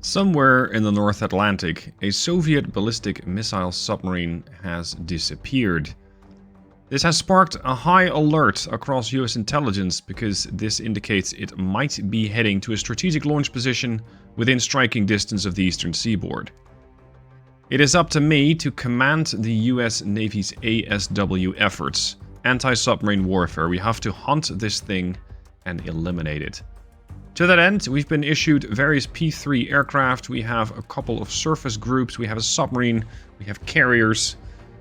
Somewhere in the North Atlantic, a Soviet ballistic missile submarine has disappeared. This has sparked a high alert across US intelligence because this indicates it might be heading to a strategic launch position within striking distance of the eastern seaboard. It is up to me to command the US Navy's ASW efforts, anti-submarine warfare. We have to hunt this thing and eliminate it. To that end, we've been issued various P-3 aircraft, we have a couple of surface groups, we have a submarine, we have carriers.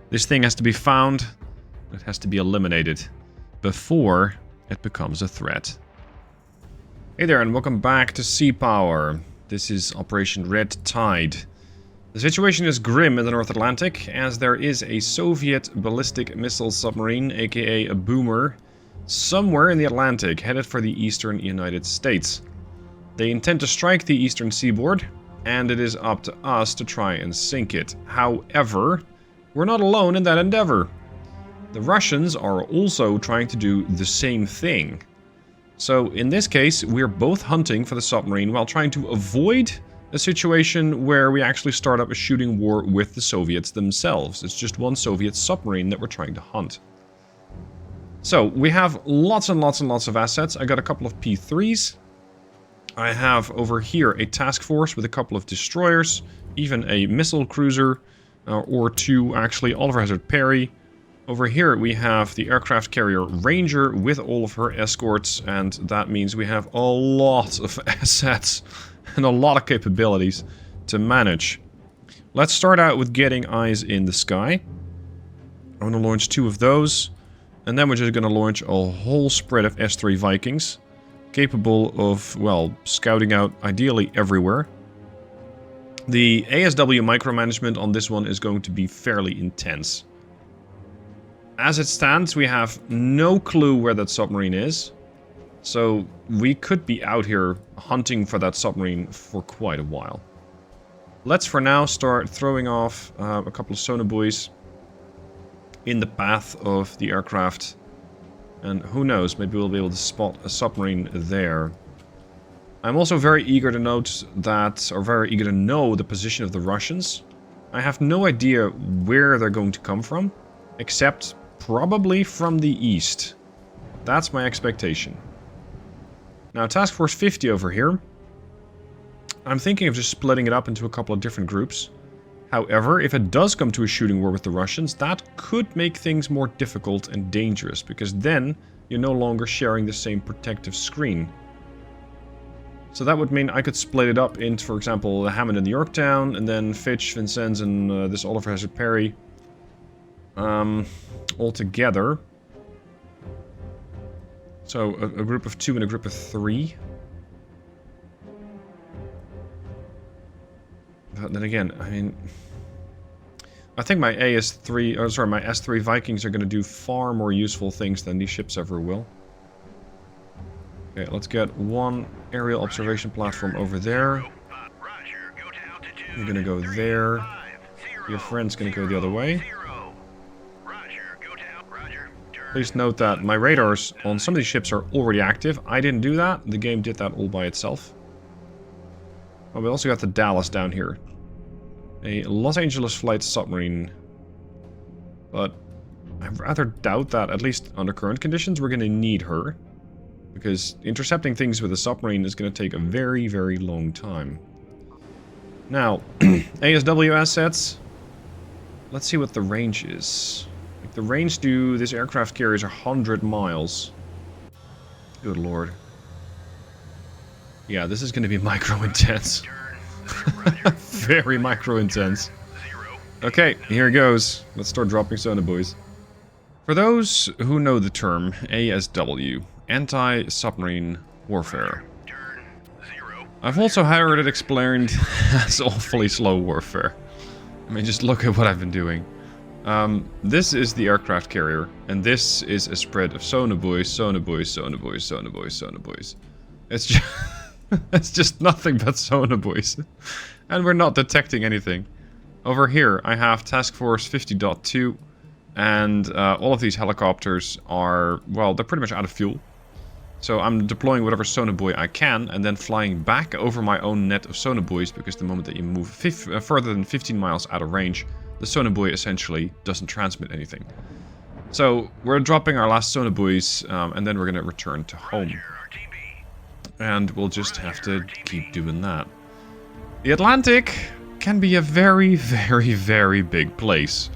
This thing has to be found, it has to be eliminated before it becomes a threat. Hey there and welcome back to Sea Power. This is Operation Red Tide. The situation is grim in the North Atlantic as there is a Soviet ballistic missile submarine, aka a boomer, somewhere in the Atlantic headed for the eastern United States. They intend to strike the eastern seaboard, and it is up to us to try and sink it. However, we're not alone in that endeavor. The Russians are also trying to do the same thing. So in this case, we're both hunting for the submarine while trying to avoid a situation where we actually start up a shooting war with the Soviets themselves. It's just one Soviet submarine that we're trying to hunt. So, we have lots and lots and lots of assets. I got a couple of P-3s. I have over here a task force with a couple of destroyers, even a missile cruiser, or two actually, Oliver Hazard Perry. Over here we have the aircraft carrier Ranger with all of her escorts, and that means we have a lot of assets and a lot of capabilities to manage. Let's start out with getting eyes in the sky. I'm going to launch 2 of those. And then we're just going to launch a whole spread of S3 Vikings, capable of, well, scouting out ideally everywhere. The ASW micromanagement on this one is going to be fairly intense. As it stands, we have no clue where that submarine is, so we could be out here hunting for that submarine for quite a while. Let's for now start throwing off a couple of sonar buoys in the path of the aircraft, and who knows, maybe we'll be able to spot a submarine there. I'm also very eager to note that, or very eager to know the position of the Russians. I have no idea where they're going to come from, except probably from the east. That's my expectation. Now, Task Force 50 over here. I'm thinking of just splitting it up into a couple of different groups. However, if it does come to a shooting war with the Russians, that could make things more difficult and dangerous, because then you're no longer sharing the same protective screen. So that would mean I could split it up into, for example, the Hammond and the Yorktown, and then Fitch, Vincennes, and this Oliver Hazard Perry all together. So a group of 2 and a group of 3. But then again, I mean, I think my my S3 Vikings are going to do far more useful things than these ships ever will. Okay, let's get one aerial observation platform over there. We're going to go there. Your friend's going to go the other way. Please note that my radars on some of these ships are already active. I didn't do that. The game did that all by itself. Oh, we also got the Dallas down here. A Los Angeles flight submarine. But I rather doubt that, at least under current conditions, we're going to need her. Because intercepting things with a submarine is going to take a very, very long time. Now, ASW assets. Let's see what the range is. Like, the range to this aircraft carrier is 100 miles. Good lord. Yeah, this is going to be micro-intense. Very micro-intense. Okay, here it goes. Let's start dropping sonar buoys. For those who know the term ASW, anti-submarine warfare, I've also heard it explained as awfully slow warfare. I mean, just look at what I've been doing. This is the aircraft carrier, and this is a spread of sonar buoys, sonar buoys, sonar buoys, sonar buoys, sonar buoys. It's just... it's just nothing but sonar buoys. And we're not detecting anything. Over here, I have Task Force 50.2. And all of these helicopters are, well, they're pretty much out of fuel. So I'm deploying whatever sonobuoy I can, and then flying back over my own net of sonobuoys, because the moment that you move further than 15 miles out of range, the sonobuoy essentially doesn't transmit anything. So we're dropping our last sonobuoys, and then we're going to return to home. And we'll just have to keep doing that. The Atlantic can be a very, very, very big place.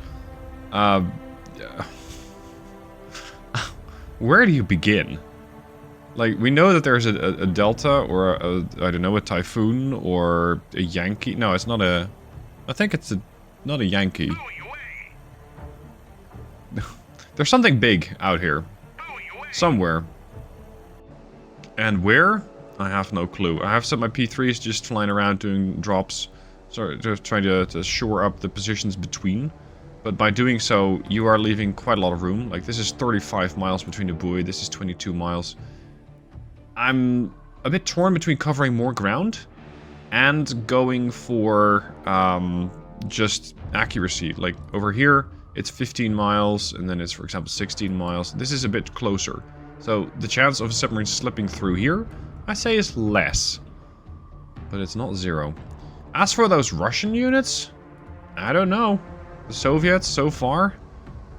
Where do you begin? Like, we know that there's a delta, or I don't know, a typhoon, or a Yankee. No, it's not a... I think it's not a Yankee. There's something big out here. Somewhere. And where? I have no clue. I have set my P3s just flying around doing drops. So just trying to shore up the positions between. But by doing so, you are leaving quite a lot of room. Like, this is 35 miles between the buoy. This is 22 miles. I'm a bit torn between covering more ground and going for just accuracy. Like, over here, it's 15 miles, and then it's, for example, 16 miles. This is a bit closer. So the chance of a submarine slipping through here, I say, is less. But it's not zero. As for those Russian units, I don't know. The Soviets, so far,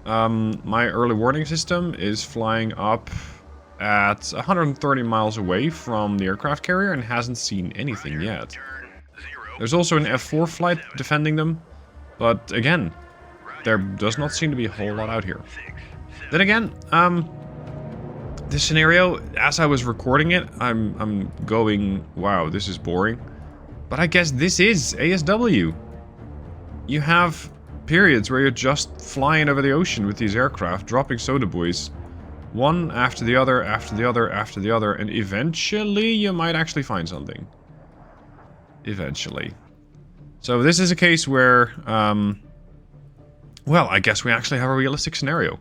my early warning system is flying up at 130 miles away from the aircraft carrier and hasn't seen anything yet. There's also an F4 flight defending them, but again, there does not seem to be a whole lot out here. Then again, this scenario, as I was recording it, I'm going, wow, this is boring. But I guess this is ASW. You have periods where you're just flying over the ocean with these aircraft, dropping sonobuoys, one after the other, after the other, after the other, and eventually you might actually find something. Eventually. So this is a case where, well, I guess we actually have a realistic scenario.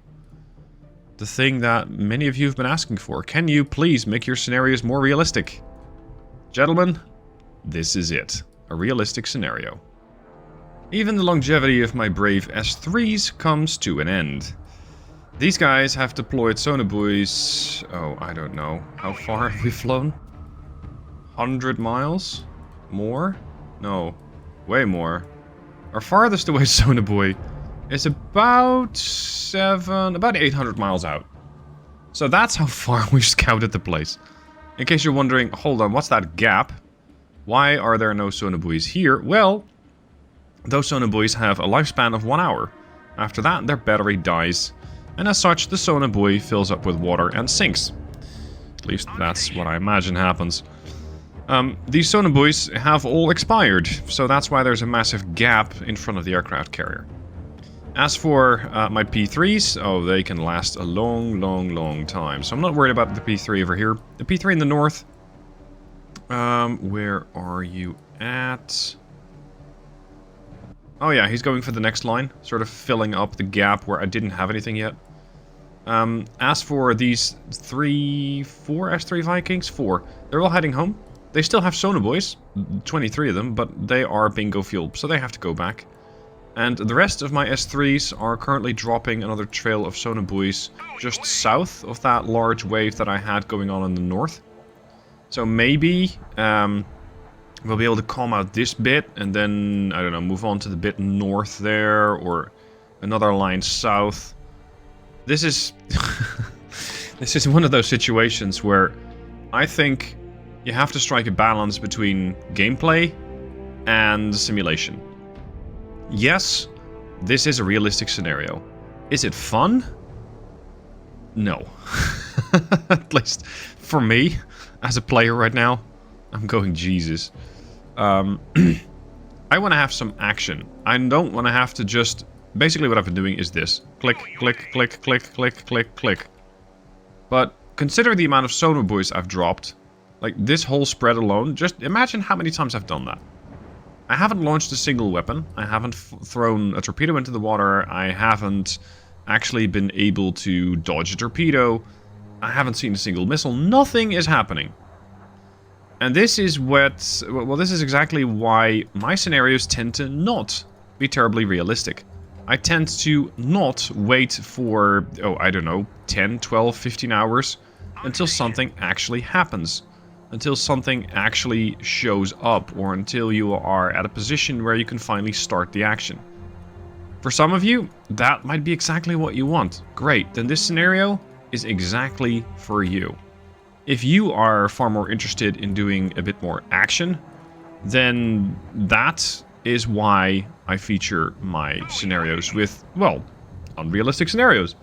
The thing that many of you have been asking for. Can you please make your scenarios more realistic? Gentlemen, this is it. A realistic scenario. Even the longevity of my brave S3s comes to an end. These guys have deployed sonobuoys... Oh, I don't know. How far have we flown? 100 miles? More? No. Way more. Our farthest away sonobuoy is about 800 miles out. So that's how far we've scouted the place. In case you're wondering, hold on, what's that gap? Why are there no sonobuoys here? Well, those sonobuoys have a lifespan of 1 hour. After that, their battery dies. And as such, the sonobuoy fills up with water and sinks. At least that's what I imagine happens. These sonobuoys have all expired, so that's why there's a massive gap in front of the aircraft carrier. As for my P3s, oh, they can last a long, long, long time. So I'm not worried about the P3 over here. The P3 in the north. Where are you at? Oh yeah, he's going for the next line, sort of filling up the gap where I didn't have anything yet. As for these 4 S3 Vikings, 4, they're all heading home. They still have sonobuoys, 23 of them, but they are bingo fuel, so they have to go back. And the rest of my S3s are currently dropping another trail of sonobuoys just south of that large wave that I had going on in the north. So maybe we'll be able to calm out this bit and then, I don't know, move on to the bit north there or another line south. This is this is one of those situations where I think you have to strike a balance between gameplay and simulation. Yes, this is a realistic scenario. Is it fun? No. At least for me, as a player right now, I'm going Jesus. I want to have some action. I don't want to have to just... Basically what I've been doing is this. Click, click, click, click, click, click, click. But consider the amount of sonobuoys I've dropped. Like, this whole spread alone, just imagine how many times I've done that. I haven't launched a single weapon. I haven't thrown a torpedo into the water. I haven't actually been able to dodge a torpedo. I haven't seen a single missile. Nothing is happening. And this is what... Well, this is exactly why my scenarios tend to not be terribly realistic. I tend to not wait for, oh, I don't know, 10, 12, 15 hours until something actually happens. Until something actually shows up, or until you are at a position where you can finally start the action. For some of you, that might be exactly what you want. Great, then this scenario is exactly for you. If you are far more interested in doing a bit more action, then that is why I feature my scenarios with, well, unrealistic scenarios.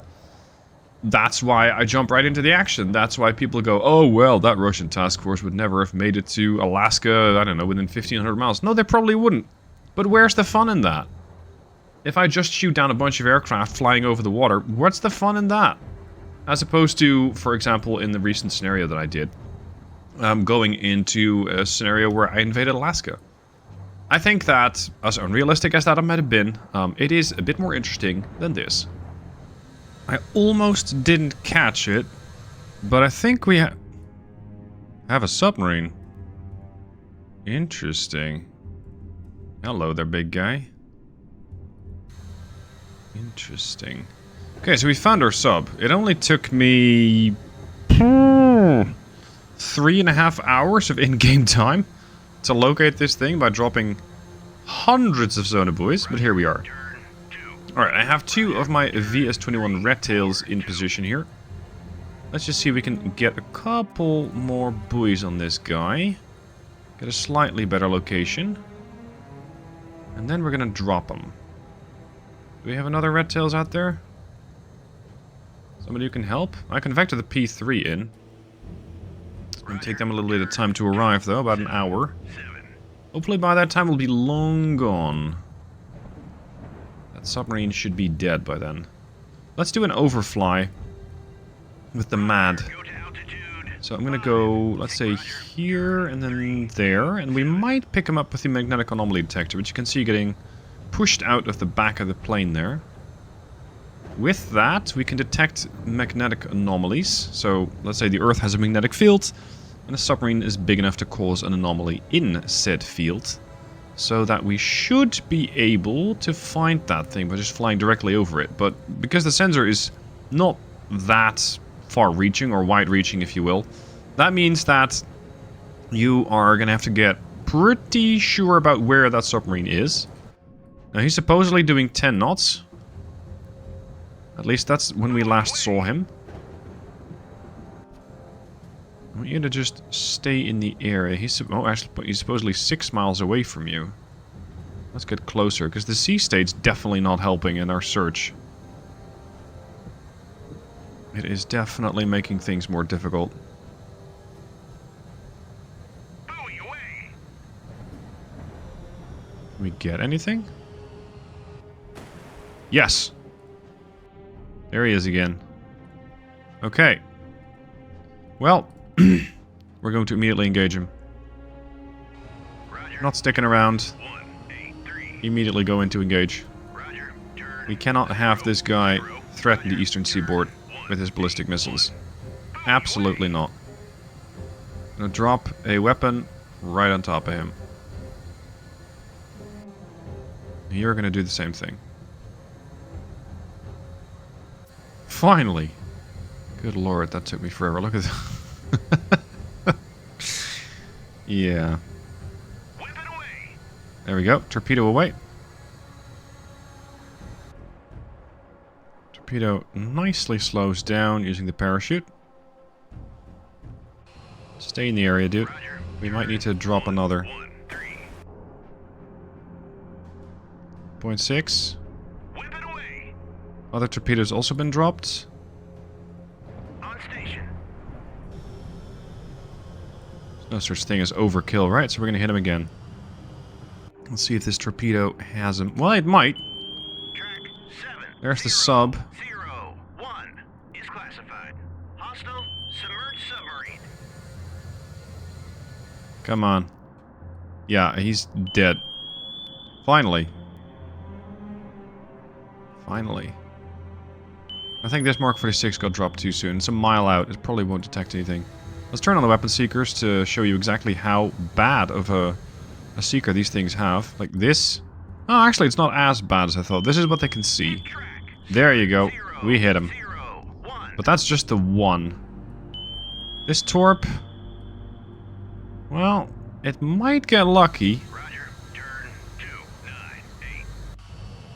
That's why I jump right into the action. That's why people go, oh, well, that Russian task force would never have made it to Alaska, I don't know, within 1,500 miles. No, they probably wouldn't. But where's the fun in that? If I just shoot down a bunch of aircraft flying over the water, what's the fun in that? As opposed to, for example, in the recent scenario that I did, going into a scenario where I invaded Alaska. I think that, as unrealistic as that might have been, it is a bit more interesting than this. I almost didn't catch it, but I think we have a submarine. Interesting. Hello there, big guy. Interesting. Okay, so we found our sub. It only took me 3.5 hours of in-game time to locate this thing by dropping hundreds of sonar buoys, but here we are. Alright, I have 2 of my VS-21 red tails in position here. Let's just see if we can get a couple more buoys on this guy. Get a slightly better location. And then we're gonna drop them. Do we have another red tails out there? Somebody who can help? I can vector the P3 in. It's gonna take them a little bit of time to arrive though, about an hour. Hopefully by that time we'll be long gone. That submarine should be dead by then. Let's do an overfly with the MAD. So I'm gonna go, let's say, here and then there, and we might pick him up with the magnetic anomaly detector, which you can see getting pushed out of the back of the plane there. With that, we can detect magnetic anomalies. So let's say the Earth has a magnetic field, and a submarine is big enough to cause an anomaly in said field. So that we should be able to find that thing by just flying directly over it. But because the sensor is not that far-reaching, or wide-reaching if you will, that means that you are going to have to get pretty sure about where that submarine is. Now he's supposedly doing 10 knots. At least that's when we last saw him. I want you to just stay in the area. He's supposedly 6 miles away from you. Let's get closer, because the sea state's definitely not helping in our search. It is definitely making things more difficult. Can we get anything? Yes! There he is again. Okay. Well, we're going to immediately engage him. Not sticking around. Immediately go into engage. We cannot have this guy threaten the eastern seaboard with his ballistic missiles. Absolutely not. I'm gonna drop a weapon right on top of him. You're gonna do the same thing. Finally! Good lord, that took me forever. Look at that. Yeah. There we go. Torpedo away. Torpedo nicely slows down using the parachute. Stay in the area, dude. We might need to drop another. 0.6. Other torpedoes also been dropped. There's no such thing as overkill, right? So we're gonna hit him again. Let's see if this torpedo has him. Well, it might. There's the sub. 01 is classified. Hostile submerged submarine. Come on. Yeah, he's dead. Finally. Finally. I think this Mark 46 got dropped too soon. It's a mile out. It probably won't detect anything. Let's turn on the weapon seekers to show you exactly how bad of a seeker these things have. Like this. Oh, actually, it's not as bad as I thought. This is what they can see. There you go. We hit him. But that's just the one. This torp... Well, it might get lucky. Roger, turn 298.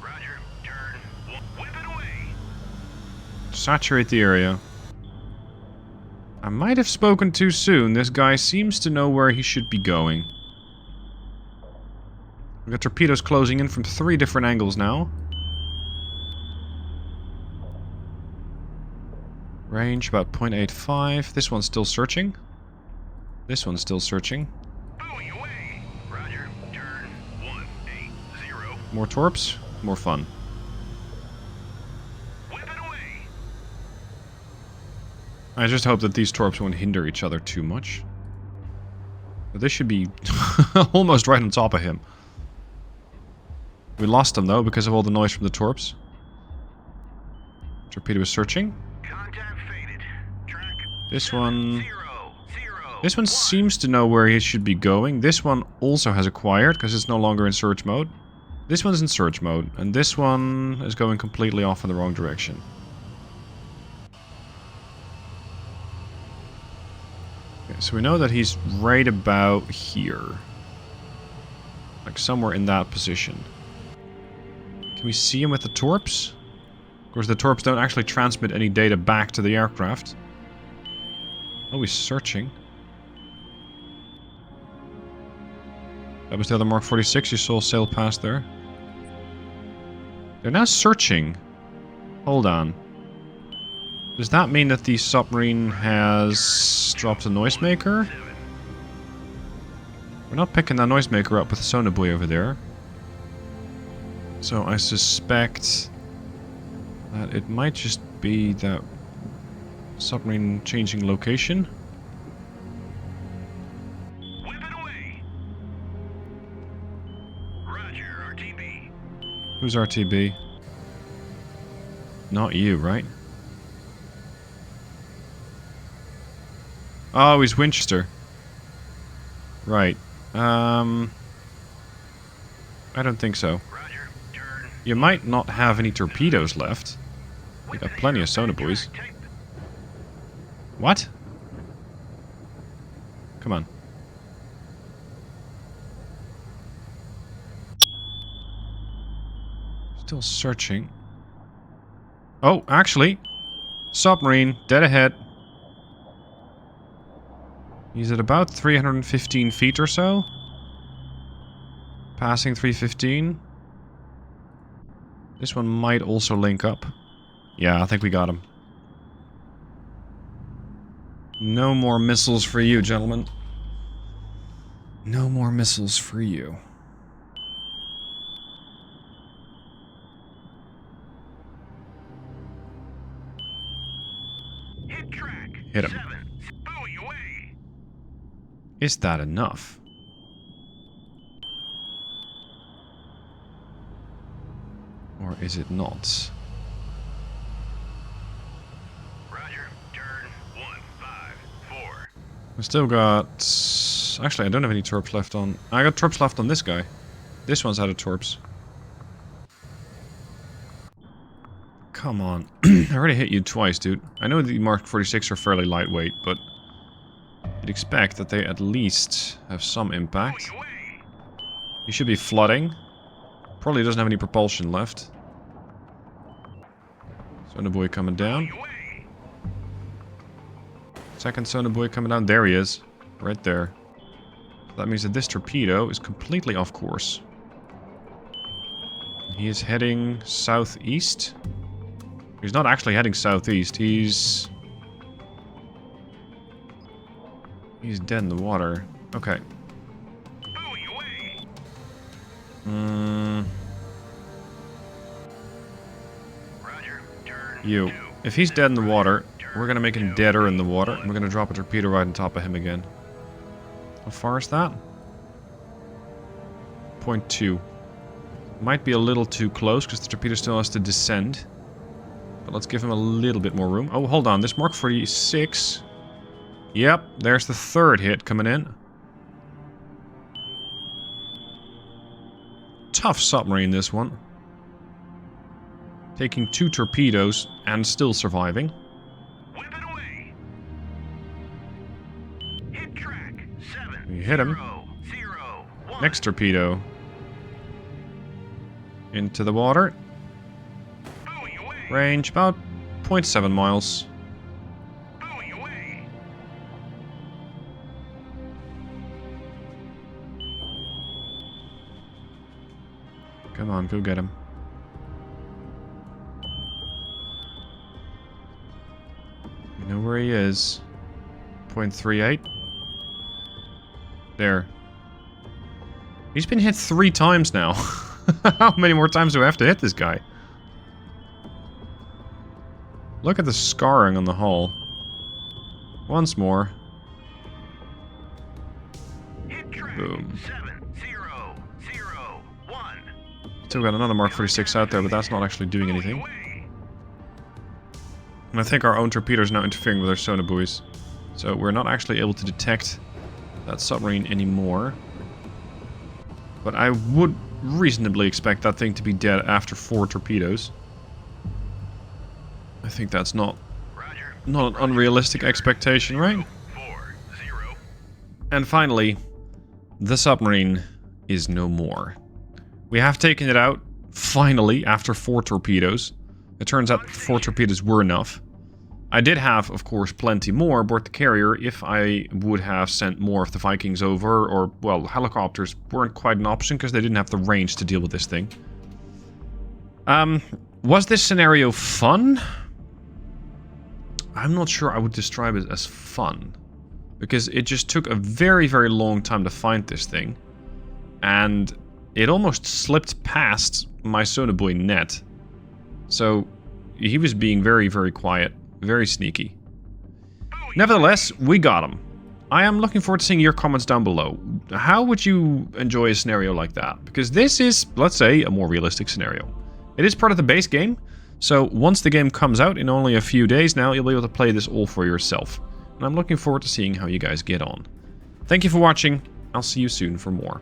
Roger, turn 1. Whip it away. Saturate the area. I might have spoken too soon. This guy seems to know where he should be going. We've got torpedoes closing in from 3 different angles now. Range about 0.85. This one's still searching. This one's still searching. Buoy away. Roger, turn 180. More torps, more fun. Whip it away. I just hope that these torps won't hinder each other too much. But this should be almost right on top of him. We lost him though because of all the noise from the torps. Torpedo is searching. Contact faded. Track This one... 0, 0, This one 1. seems to know where he should be going. This one also has acquired because it's no longer in search mode. This one's in search mode. And this one is going completely off in the wrong direction. Okay, so we know that he's right about here. Like somewhere in that position. Can we see him with the torps? Of course, the torps don't actually transmit any data back to the aircraft. Oh, he's searching. That was the other Mark 46 you saw sail past there. They're now searching. Hold on. Does that mean that the submarine has dropped a noisemaker? We're not picking that noisemaker up with the sonar buoy over there. So I suspect that it might just be that submarine changing location. Whip it away. Roger, RTB. Who's RTB? Not you, right? Oh, he's Winchester. Right. I don't think so. Roger, turn. You might not have any torpedoes left. We got plenty of sonar buoys. What? Come on. Still searching. Oh, actually. Submarine, dead ahead. He's at about 315 feet or so. Passing 315. This one might also link up. Yeah, I think we got him. No more missiles for you, gentlemen. No more missiles for you. Hit track. Hit him. 7. Buoy away. Is that enough? Or is it not? Roger, turn 154. We still got... Actually, I don't have any torps left on... I got torps left on this guy. This one's out of torps. Come on. I already hit you twice, dude. I know the Mark 46 are fairly lightweight, but... you'd expect that they at least have some impact. Buoy away. He should be flooding. Probably doesn't have any propulsion left. Sonar buoy coming down. Buoy away. Second sonar buoy coming down. There he is. Right there. That means that this torpedo is completely off course. He is heading southeast. He's not actually heading southeast. He's dead in the water. Okay. Buoy away. Roger, turn You. 2. If he's dead in the water, we're gonna make him deader in the water, and we're gonna drop a torpedo right on top of him again. How far is that? 0.2. Might be a little too close, because the torpedo still has to descend. But let's give him a little bit more room. Oh, hold on. This Mark 46. Yep, there's the third hit coming in. Tough submarine, this one. Taking 2 torpedoes and still surviving. Whip it away. You hit him. 0, 1. Next torpedo. Into the water. Buoy away. Range about 0.7 miles. Buoy away. Come on, go get him. You know where he is. 0.38. There. He's been hit 3 times now. How many more times do I have to hit this guy? Look at the scarring on the hull. Once more. Hit track. Boom. 7, 0, 0, 1. Still got another Mark 36 out there, but that's not actually doing Buoy anything. away. And I think our own torpedoes are now interfering with our sonar buoys. So we're not actually able to detect that submarine anymore. But I would reasonably expect that thing to be dead after 4 torpedoes. I think that's not Roger. an unrealistic expectation, right? 4, 0. And finally, the submarine is no more. We have taken it out, finally, after 4 torpedoes. It turns out that 4 torpedoes were enough. I did have, of course, plenty more aboard the carrier if I would have sent more of the Vikings over, or, well, helicopters weren't quite an option because they didn't have the range to deal with this thing. Was this scenario fun? I'm not sure I would describe it as fun, because it just took a very, very long time to find this thing, and it almost slipped past my sonobuoy net. So he was being very, very quiet, very sneaky. Nevertheless, we got him. I am looking forward to seeing your comments down below. How would you enjoy a scenario like that? Because this is, let's say, a more realistic scenario. It is part of the base game, so once the game comes out in only a few days now, you'll be able to play this all for yourself. And I'm looking forward to seeing how you guys get on. Thank you for watching. I'll see you soon for more.